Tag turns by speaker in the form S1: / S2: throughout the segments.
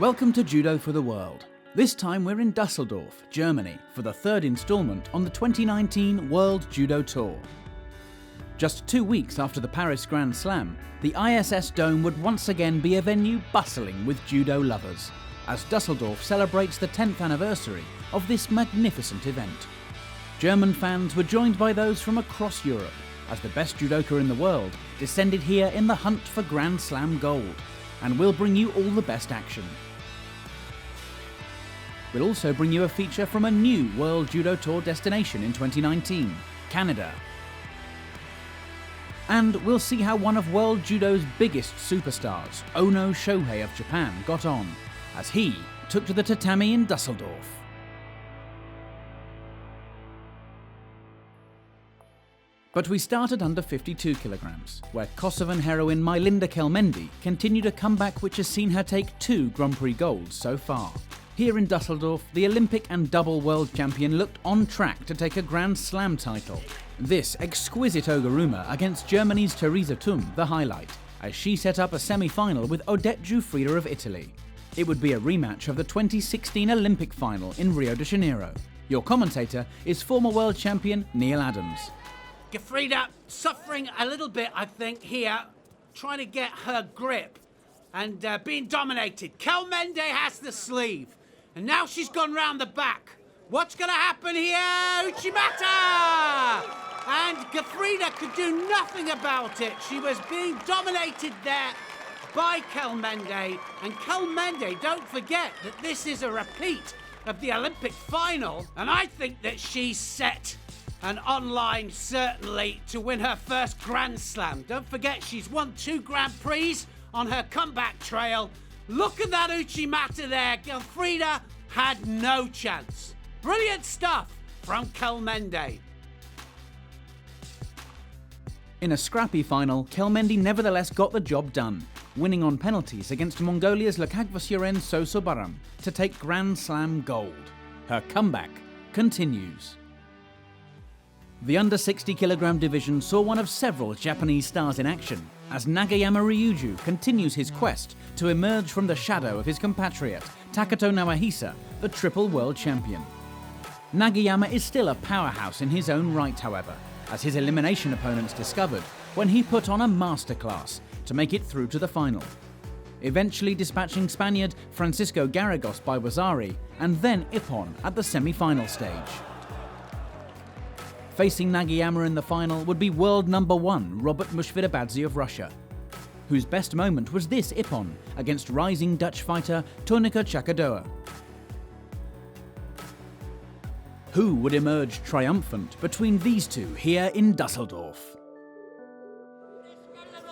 S1: Welcome to Judo for the World. This time we're in Dusseldorf, Germany, for the third instalment on the 2019 World Judo Tour. Just 2 weeks after the Paris Grand Slam, the ISS Dome would once again be a venue bustling with judo lovers, as Dusseldorf celebrates the 10th anniversary of this magnificent event. German fans were joined by those from across Europe, as the best judoka in the world descended here in the hunt for Grand Slam gold, and we'll bring you all the best action. We'll also bring you a feature from a new World Judo Tour destination in 2019, Canada. And we'll see how one of World Judo's biggest superstars, Ono Shohei of Japan, got on, as he took to the tatami in Dusseldorf. But we started under 52 kilograms, where Kosovan heroine Majlinda Kelmendi continued a comeback which has seen her take 2 Grand Prix golds so far. Here in Dusseldorf, the Olympic and double world champion looked on track to take a Grand Slam title. This exquisite oguruma against Germany's Theresa Thum, the highlight, as she set up a semi-final with Odette Giuffrida of Italy. It would be a rematch of the 2016 Olympic final in Rio de Janeiro. Your commentator is former world champion Neil Adams.
S2: Giuffrida suffering a little bit, I think, here, trying to get her grip and being dominated. Kelmendi has the sleeve. And now she's gone round the back. What's going to happen here? Uchimata! And Giuffrida could do nothing about it. She was being dominated there by Kelmendi. And Kelmendi, don't forget that this is a repeat of the Olympic final. And I think that she's set and online, certainly, to win her first Grand Slam. Don't forget, she's won 2 Grand Prix on her comeback trail. Look at that Uchimata there. Giuffrida had no chance. Brilliant stuff from Kelmendi.
S1: In a scrappy final, Kelmendi nevertheless got the job done, winning on penalties against Mongolia's Lekakvasuren Sosobaram to take Grand Slam gold. Her comeback continues. The under 60 kilogram division saw one of several Japanese stars in action, as Nagayama Ryuju continues his quest to emerge from the shadow of his compatriot, Takato Nawahisa, the triple world champion. Nagayama is still a powerhouse in his own right, however, as his elimination opponents discovered when he put on a masterclass to make it through to the final, eventually dispatching Spaniard Francisco Garrigos by Wazari and then Ippon at the semi-final stage. Facing Nagayama in the final would be world number 1 Robert Mushvidabadze of Russia, whose best moment was this Ippon against rising Dutch fighter Tonica Chakadoa. Who would emerge triumphant between these two here in Dusseldorf?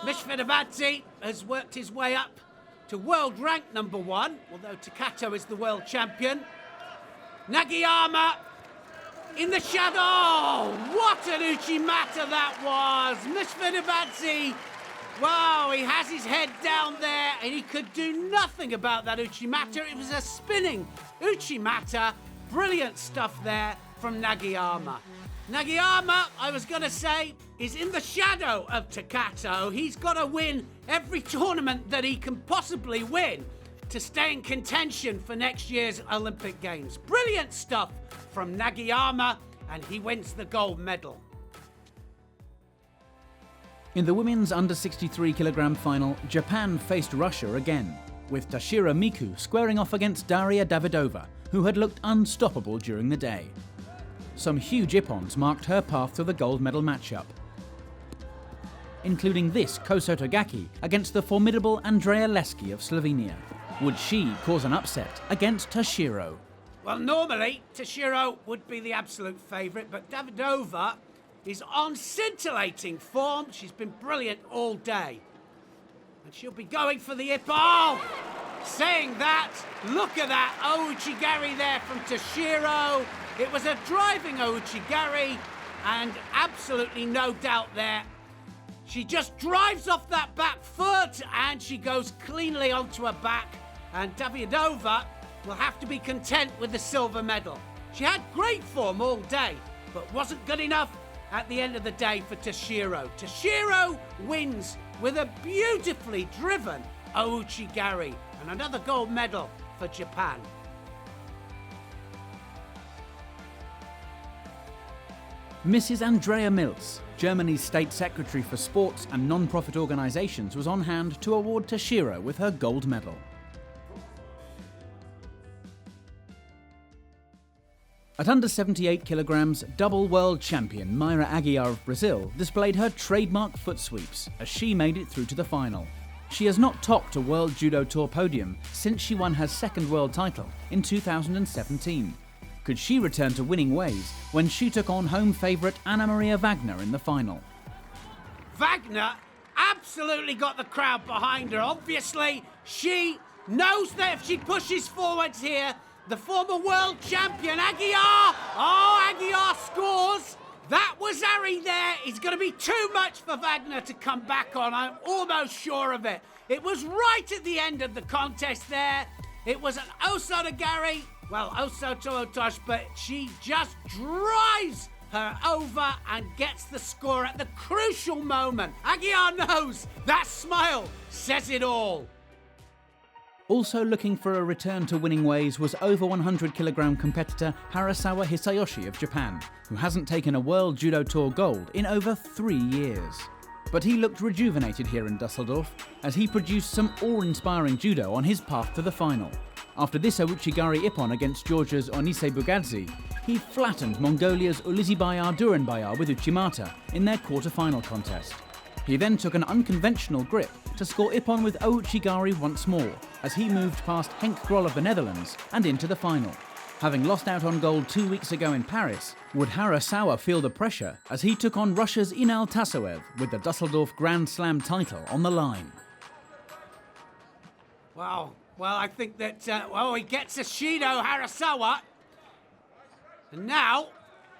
S2: Mushvidabadze has worked his way up to world rank number 1, although Takato is the world champion. Nagayama in the shadow! What an Uchimata that was! Mushvidabadze, wow, he has his head down there and he could do nothing about that Uchimata. It was a spinning Uchimata. Brilliant stuff there from Nagayama. Nagayama, I was going to say, is in the shadow of Takato. He's got to win every tournament that he can possibly win to stay in contention for next year's Olympic Games. Brilliant stuff from Nagayama, and he wins the gold medal.
S1: In the women's under 63 kilogram final, Japan faced Russia again, with Toshiro Miku squaring off against Daria Davidova, who had looked unstoppable during the day. Some huge ippons marked her path to the gold medal matchup, including this Koso Togaki against the formidable Andrea Leski of Slovenia. Would she cause an upset against Toshiro?
S2: Well, normally, Toshiro would be the absolute favourite, but Davidova is on scintillating form. She's been brilliant all day. And she'll be going for the ippon. Saying that, look at that ouchigari there from Toshiro. It was a driving ouchigari, and absolutely no doubt there. She just drives off that back foot, and she goes cleanly onto her back. And Davidova will have to be content with the silver medal. She had great form all day, but wasn't good enough at the end of the day for Toshiro. Toshiro wins with a beautifully driven ouchigari. And another gold medal for Japan.
S1: Mrs. Andrea Milz, Germany's State Secretary for Sports and Non-Profit Organisations, was on hand to award Toshiro with her gold medal. At under 78 kilograms, double world champion Mayra Aguiar of Brazil displayed her trademark foot sweeps as she made it through to the final. She has not topped a World Judo Tour podium since she won her second world title in 2017. Could she return to winning ways when she took on home favourite Anna Maria Wagner in the final?
S2: Wagner absolutely got the crowd behind her. Obviously, she knows that if she pushes forwards here, the former world champion, Aguiar! Oh, Aguiar scores! That was Harry there. It's going to be too much for Wagner to come back on. I'm almost sure of it. It was right at the end of the contest there. It was an Oso to Gary. Well, Oso to Otosh, but she just drives her over and gets the score at the crucial moment. Aguiar knows. That smile says it all.
S1: Also looking for a return to winning ways was over 100 kilogram competitor Harasawa Hisayoshi of Japan, who hasn't taken a World Judo Tour gold in over 3 years. But he looked rejuvenated here in Dusseldorf as he produced some awe-inspiring judo on his path to the final. After this Ouchigari Ippon against Georgia's Onise Bugadze, he flattened Mongolia's Ulizibayar Duranbayar with Uchimata in their quarter-final contest. He then took an unconventional grip to score Ippon with Ouchigari once more, as he moved past Henk Grol of the Netherlands and into the final. Having lost out on gold 2 weeks ago in Paris, would Harasawa feel the pressure as he took on Russia's Inal Tasoev with the Dusseldorf Grand Slam title on the line?
S2: Wow. Well, I think that, he gets a Shido, Harasawa. And now,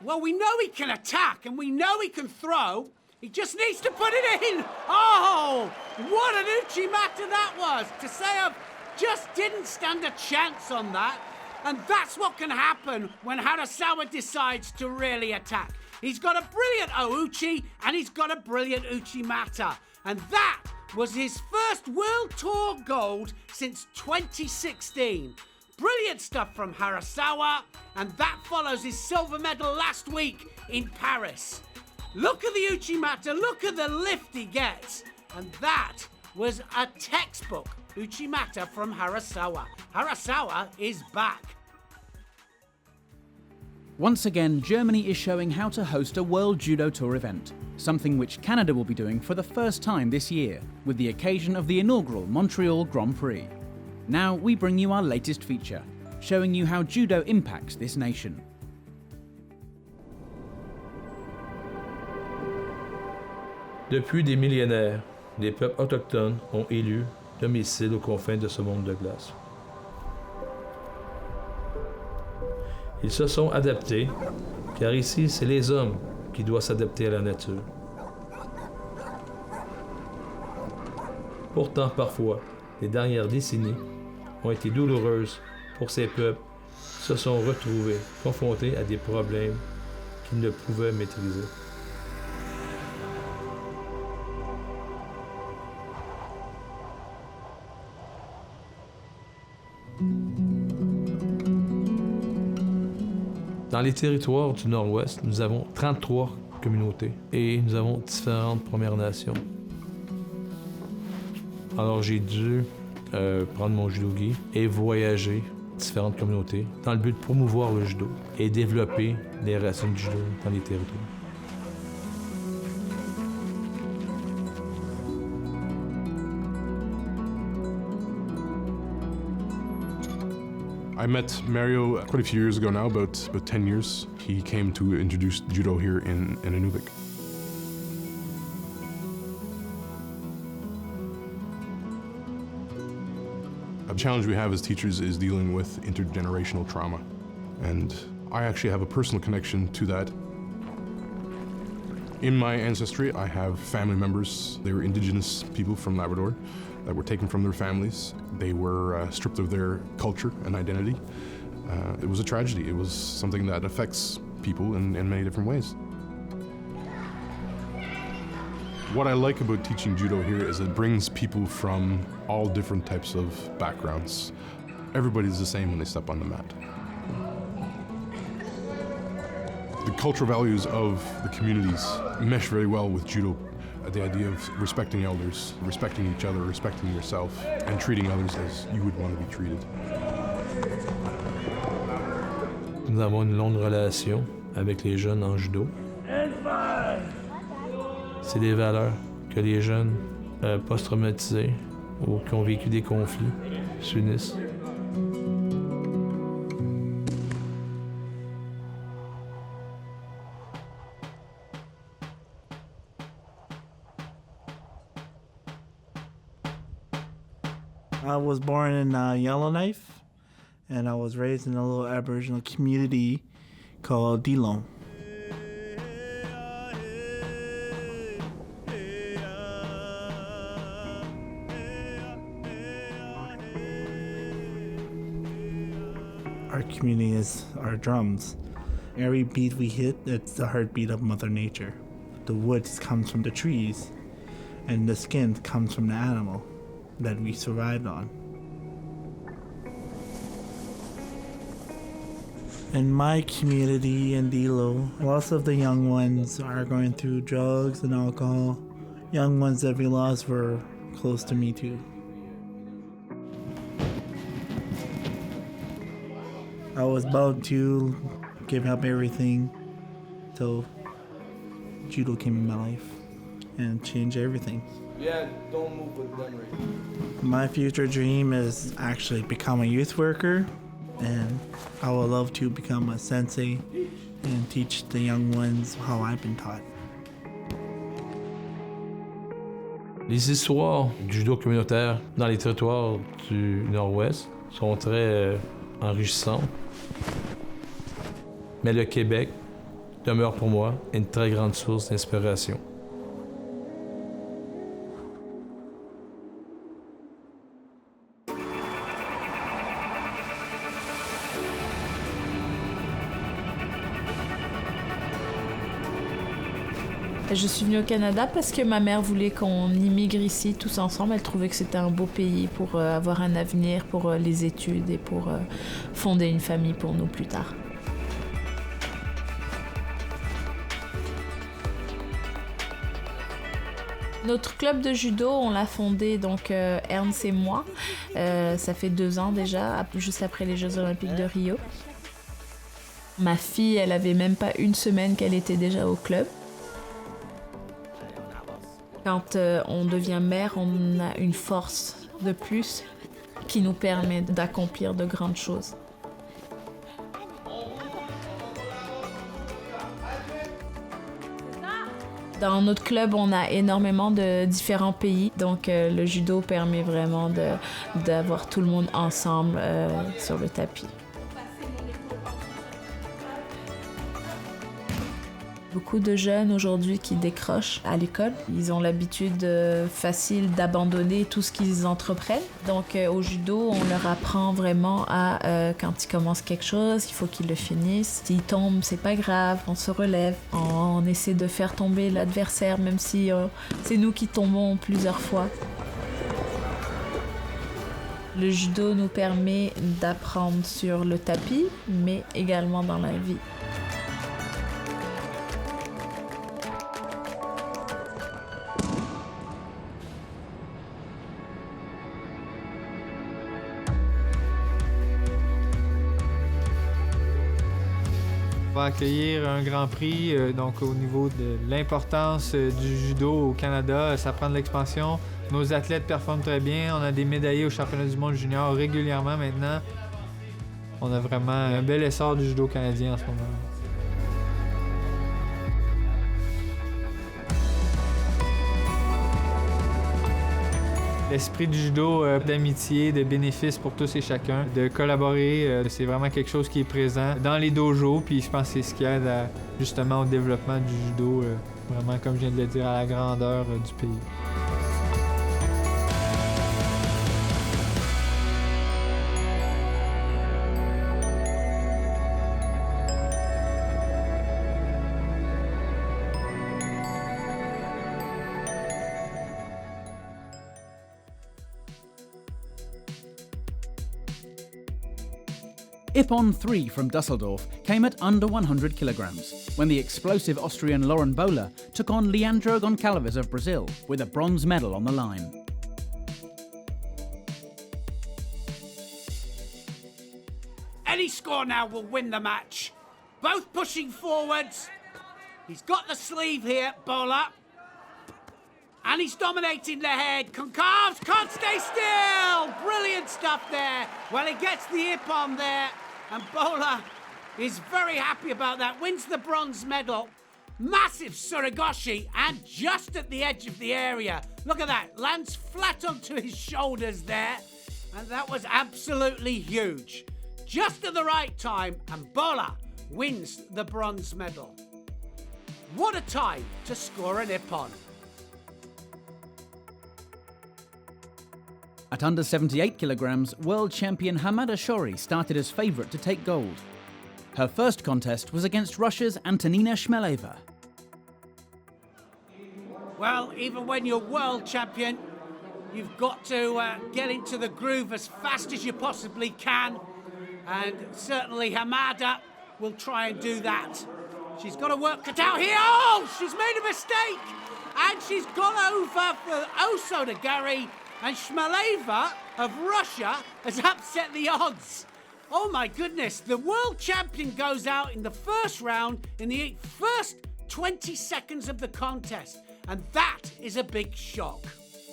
S2: we know he can attack and we know he can throw. He just needs to put it in. Oh, what an Uchimata that was. Taseyev just didn't stand a chance on that. And that's what can happen when Harasawa decides to really attack. He's got a brilliant Ouchi and he's got a brilliant Uchimata. And that was his first World Tour gold since 2016. Brilliant stuff from Harasawa, and that follows his silver medal last week in Paris. Look at the Uchimata, look at the lift he gets. And that was a textbook Uchimata from Harasawa. Harasawa is back.
S1: Once again, Germany is showing how to host a World Judo Tour event, something which Canada will be doing for the first time this year, with the occasion of the inaugural Montreal Grand Prix. Now we bring you our latest feature, showing you how judo impacts this nation.
S3: Depuis des millénaires, les peuples autochtones ont élu domicile aux confins de ce monde de glace. Ils se sont adaptés, car ici, c'est les hommes qui doivent s'adapter à la nature. Pourtant, parfois, les dernières décennies ont été douloureuses pour ces peuples qui se sont retrouvés confrontés à des problèmes qu'ils ne pouvaient maîtriser. Dans les territoires du Nord-Ouest, nous avons 33 communautés et nous avons différentes Premières Nations. Alors j'ai dû prendre mon judogi et voyager différentes communautés dans le but de promouvoir le judo et développer les racines du judo dans les territoires.
S4: I met Mario quite a few years ago now, about 10 years. He came to introduce judo here in Inuvik. A challenge we have as teachers is dealing with intergenerational trauma. And I actually have a personal connection to that. In my ancestry, I have family members. They were indigenous people from Labrador that were taken from their families. They were stripped of their culture and identity. It was a tragedy. It was something that affects people in many different ways. What I like about teaching judo here is it brings people from all different types of backgrounds. Everybody's the same when they step on the mat. The cultural values of the communities mesh very well with judo. The idea of respecting elders, respecting each other, respecting yourself, and treating others as you would want to be treated.
S3: Nous avons une longue relation avec les jeunes en judo. C'est des valeurs que les jeunes post-traumatisés ou qui ont vécu des conflits s'unissent.
S5: I was born in Yellowknife, and I was raised in a little Aboriginal community called Dillon. Our community is our drums. Every beat we hit, it's the heartbeat of Mother Nature. The wood comes from the trees, and the skin comes from the animal that we survived on. In my community in Dilo, lots of the young ones are going through drugs and alcohol. Young ones that we lost were close to me too. I was about to give up everything till judo came in my life and changed everything.
S3: Yeah, don't move with them right.
S5: My future dream is actually become a youth worker, and I would love to become a sensei and teach the young ones how I've been taught.
S3: Les histoires du judo communautaire dans les territoires du Nord-Ouest sont très enrichissantes. Mais le Québec demeure pour moi une très grande source d'inspiration.
S6: Je suis venue au Canada parce que ma mère voulait qu'on immigre ici tous ensemble. Elle trouvait que c'était un beau pays pour avoir un avenir, pour les études et pour fonder une famille pour nous plus tard. Notre club de judo, on l'a fondé donc Ernst et moi. Ça fait 2 ans déjà, juste après les Jeux Olympiques de Rio. Ma fille, elle avait même pas 1 semaine qu'elle était déjà au club. Quand on devient mère, on a une force de plus qui nous permet d'accomplir de grandes choses. Dans notre club, on a énormément de différents pays, donc le judo permet vraiment d'avoir tout le monde ensemble sur le tapis. Beaucoup de jeunes aujourd'hui qui décrochent à l'école, ils ont l'habitude facile d'abandonner tout ce qu'ils entreprennent. Donc au judo, on leur apprend vraiment à quand ils commencent quelque chose, il faut qu'ils le finissent. S'ils tombent, c'est pas grave, on se relève. On essaie de faire tomber l'adversaire, même si c'est nous qui tombons plusieurs fois. Le judo nous permet d'apprendre sur le tapis, mais également dans la vie.
S7: On va accueillir un grand prix donc au niveau de l'importance du judo au Canada. Ça prend de l'expansion. Nos athlètes performent très bien. On a des médaillés au championnat du monde junior régulièrement maintenant. On a vraiment un bel essor du judo canadien en ce moment. L'esprit du judo d'amitié, de bénéfice pour tous et chacun, de collaborer, c'est vraiment quelque chose qui est présent dans les dojos, puis je pense que c'est ce qui aide justement au développement du judo, vraiment comme je viens de le dire, à la grandeur du pays.
S1: Ippon 3 from Dusseldorf came at under 100 kilograms, when the explosive Austrian Lauren Bowler took on Leandro Goncalves of Brazil with a bronze medal on the line.
S2: Any score now will win the match. Both pushing forwards. He's got the sleeve here, Bowler. And he's dominating the head. Goncalves can't stay still. Brilliant stuff there. Well, he gets the Ippon there. And Bowler is very happy about that. Wins the bronze medal. Massive Surigoshi and just at the edge of the area. Look at that. Lands flat onto his shoulders there. And that was absolutely huge. Just at the right time. And Bowler wins the bronze medal. What a time to score an Ippon.
S1: At under 78 kilograms, world champion Hamada Shori started as favourite to take gold. Her first contest was against Russia's Antonina Shmeleva.
S2: Well, even when you're world champion, you've got to get into the groove as fast as you possibly can. And certainly Hamada will try and do that. She's got to work it out here. Oh, she's made a mistake. And she's gone over for Osoda Gary. And Shmeleva of Russia has upset the odds. Oh my goodness, the world champion goes out in the first round in the first 20 seconds of the contest. And that is a big shock.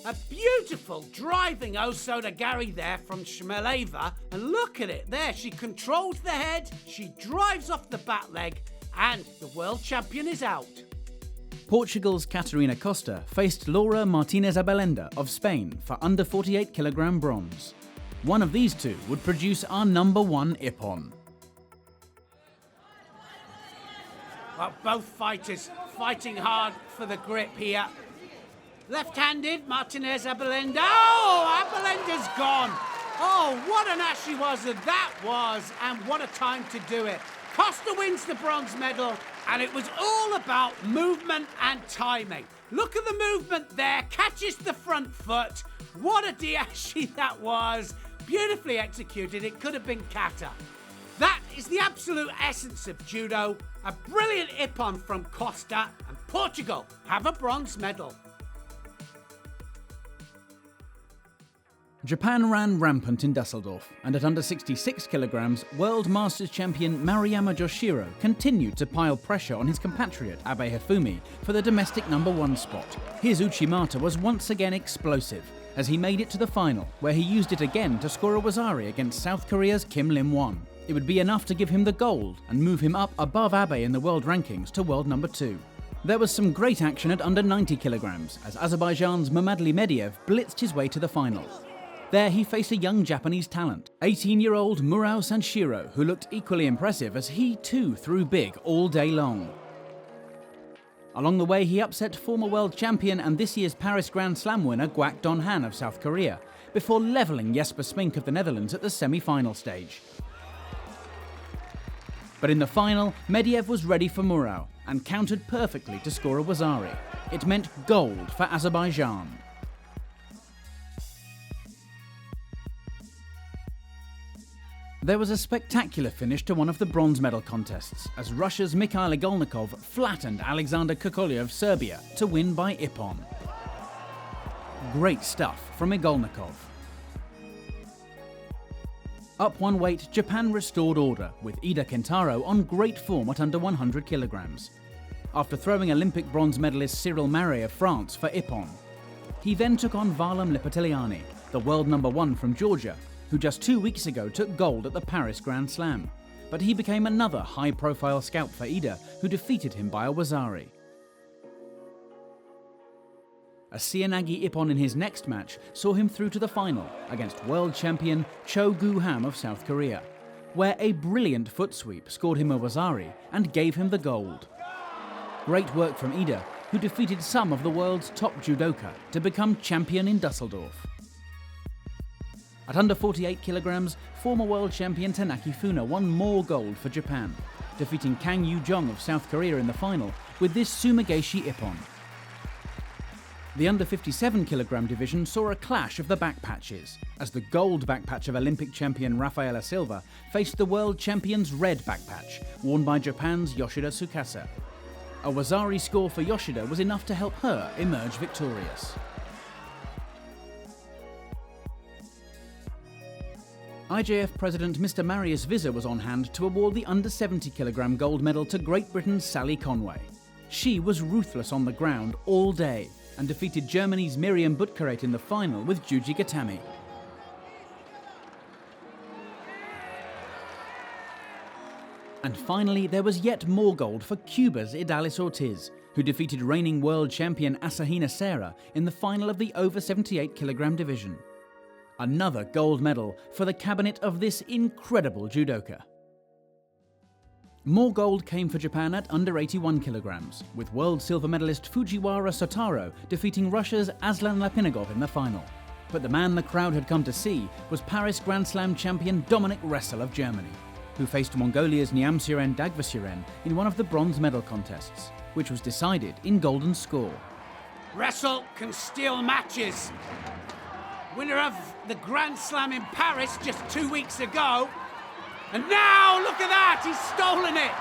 S2: A beautiful driving Osoda Gary there from Shmeleva. And look at it there, she controls the head, she drives off the back leg, and the world champion is out.
S1: Portugal's Catarina Costa faced Laura Martinez Abelenda of Spain for under 48 kilogram bronze. One of these two would produce our number one Ippon.
S2: Well, both fighters fighting hard for the grip here. Left-handed, Martinez Abelenda. Oh, Abelenda's gone. Oh, what an ass she was that was, and what a time to do it. Costa wins the bronze medal, and it was all about movement and timing. Look at the movement there, catches the front foot. What a diashi that was. Beautifully executed, it could have been kata. That is the absolute essence of judo. A brilliant Ippon from Costa, and Portugal have a bronze medal.
S1: Japan ran rampant in Dusseldorf, and at under 66 kilograms, World Masters champion Maruyama Joshiro continued to pile pressure on his compatriot Abe Hifumi for the domestic number one spot. His Uchimata was once again explosive, as he made it to the final, where he used it again to score a wazari against South Korea's Kim Lim-won. It would be enough to give him the gold and move him up above Abe in the world rankings to world number 2. There was some great action at under 90 kilograms, as Azerbaijan's Mamadli Mediev blitzed his way to the final. There he faced a young Japanese talent, 18-year-old Murao Sanshiro, who looked equally impressive as he too threw big all day long. Along the way he upset former world champion and this year's Paris Grand Slam winner Gwak Don-han of South Korea, before levelling Jesper Spink of the Netherlands at the semi-final stage. But in the final, Mediev was ready for Murao and countered perfectly to score a wazari. It meant gold for Azerbaijan. There was a spectacular finish to one of the bronze medal contests, as Russia's Mikhail Igolnikov flattened Alexander Kukolya of Serbia to win by Ippon. Great stuff from Igolnikov. Up one weight, Japan restored order, with Ida Kentaro on great form at under 100 kilograms. After throwing Olympic bronze medalist Cyril Marais of France for Ippon. He then took on Varlam Lipatiliani, the world number one from Georgia, who just 2 weeks ago took gold at the Paris Grand Slam. But he became another high-profile scout for Ida, who defeated him by a wazari. A Seoinage Ippon in his next match saw him through to the final against world champion Cho Gu-ham of South Korea, where a brilliant foot sweep scored him a wazari and gave him the gold. Great work from Ida, who defeated some of the world's top judoka to become champion in Dusseldorf. At under 48 kilograms, former world champion Tanaki Funa won more gold for Japan, defeating Kang Yu-jong of South Korea in the final with this Sumigaeshi Ippon. The under 57 kilogram division saw a clash of the back patches, as the gold back patch of Olympic champion Rafaela Silva faced the world champion's red back patch, worn by Japan's Yoshida Tsukasa. A Wazari score for Yoshida was enough to help her emerge victorious. IJF President Mr. Marius Visser was on hand to award the under 70 kilogram gold medal to Great Britain's Sally Conway. She was ruthless on the ground all day and defeated Germany's Miriam Butkaret in the final with Juji Gatami. And finally, there was yet more gold for Cuba's Idalis Ortiz, who defeated reigning world champion Asahina Serra in the final of the over 78 kilogram division. Another gold medal for the cabinet of this incredible judoka. More gold came for Japan at under 81 kilograms, with world silver medalist Fujiwara Sotaro defeating Russia's Aslan Lapinagov in the final. But the man the crowd had come to see was Paris Grand Slam champion Dominik Ressel of Germany, who faced Mongolia's Nyamsuren Dagvasuren in one of the bronze medal contests, which was decided in golden score.
S2: Ressel can steal matches. Winner of the Grand Slam in Paris just 2 weeks ago. And now, look at that, he's stolen it.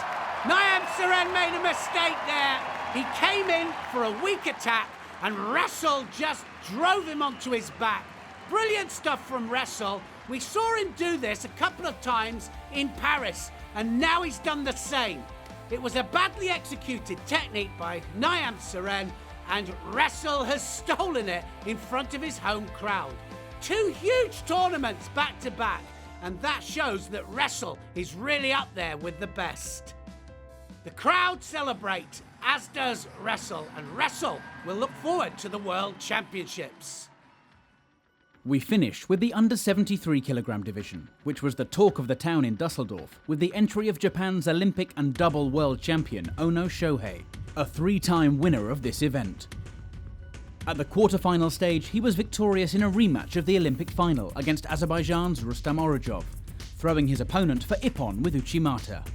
S2: Nyamsuren made a mistake there. He came in for a weak attack and Ressel just drove him onto his back. Brilliant stuff from Ressel. We saw him do this a couple of times in Paris, and now he's done the same. It was a badly executed technique by Nyamsuren, and Ressel has stolen it in front of his home crowd. 2 huge tournaments back to back, and that shows that Ressel is really up there with the best. The crowd celebrate, as does Ressel, and Ressel will look forward to the World Championships.
S1: We finish with the under 73 kilogram division, which was the talk of the town in Dusseldorf, with the entry of Japan's Olympic and double world champion Ono Shohei, a 3-time winner of this event. At the quarter-final stage, he was victorious in a rematch of the Olympic final against Azerbaijan's Rustam Orujov, throwing his opponent for ippon with uchimata.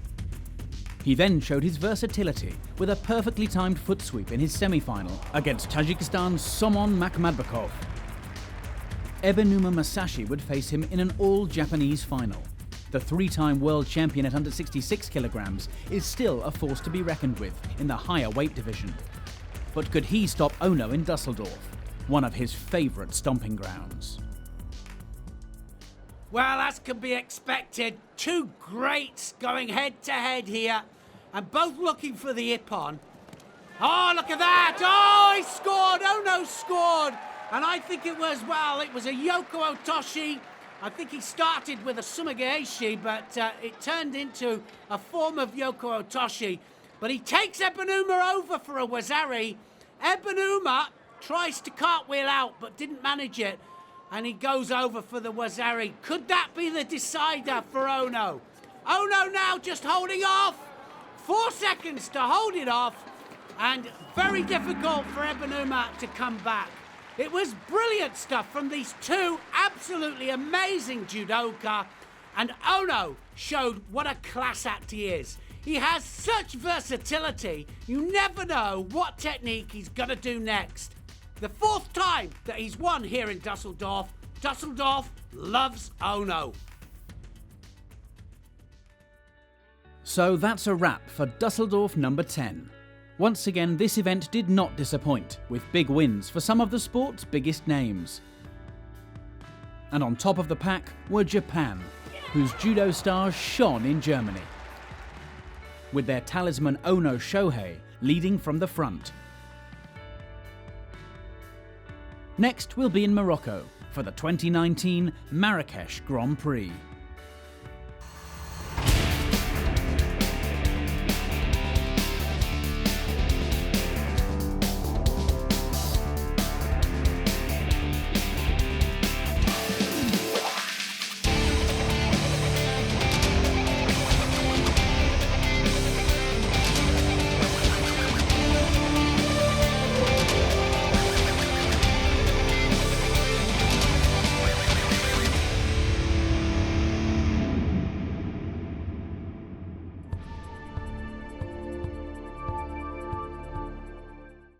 S1: He then showed his versatility with a perfectly timed foot sweep in his semi-final against Tajikistan's Somon Makhmadbekov. Ebenuma Masashi would face him in an all-Japanese final. The 3-time world champion at under 66 kilograms is still a force to be reckoned with in the higher weight division. But could he stop Ono in Dusseldorf, one of his favourite stomping grounds?
S2: Well, as can be expected, 2 greats going head-to-head here, and both looking for the ippon. Oh, look at that! Oh, he scored! Ono scored! And I think it was a Yoko Otoshi. I think he started with a Sumigaeshi, but it turned into a form of Yoko Otoshi. But he takes Ebenuma over for a Wazari. Ebenuma tries to cartwheel out, but didn't manage it. And he goes over for the Wazari. Could that be the decider for Ono? Ono now just holding off. 4 seconds to hold it off. And very difficult for Ebenuma to come back. It was brilliant stuff from these 2 absolutely amazing judoka, and Ono showed what a class act he is. He has such versatility, you never know what technique he's gonna do next. The 4th time that he's won here in Dusseldorf. Dusseldorf loves Ono.
S1: So that's a wrap for Dusseldorf number 10. Once again, this event did not disappoint, with big wins for some of the sport's biggest names. And on top of the pack were Japan, whose judo stars shone in Germany, with their talisman Ono Shohei leading from the front. Next we'll be in Morocco for the 2019 Marrakesh Grand Prix.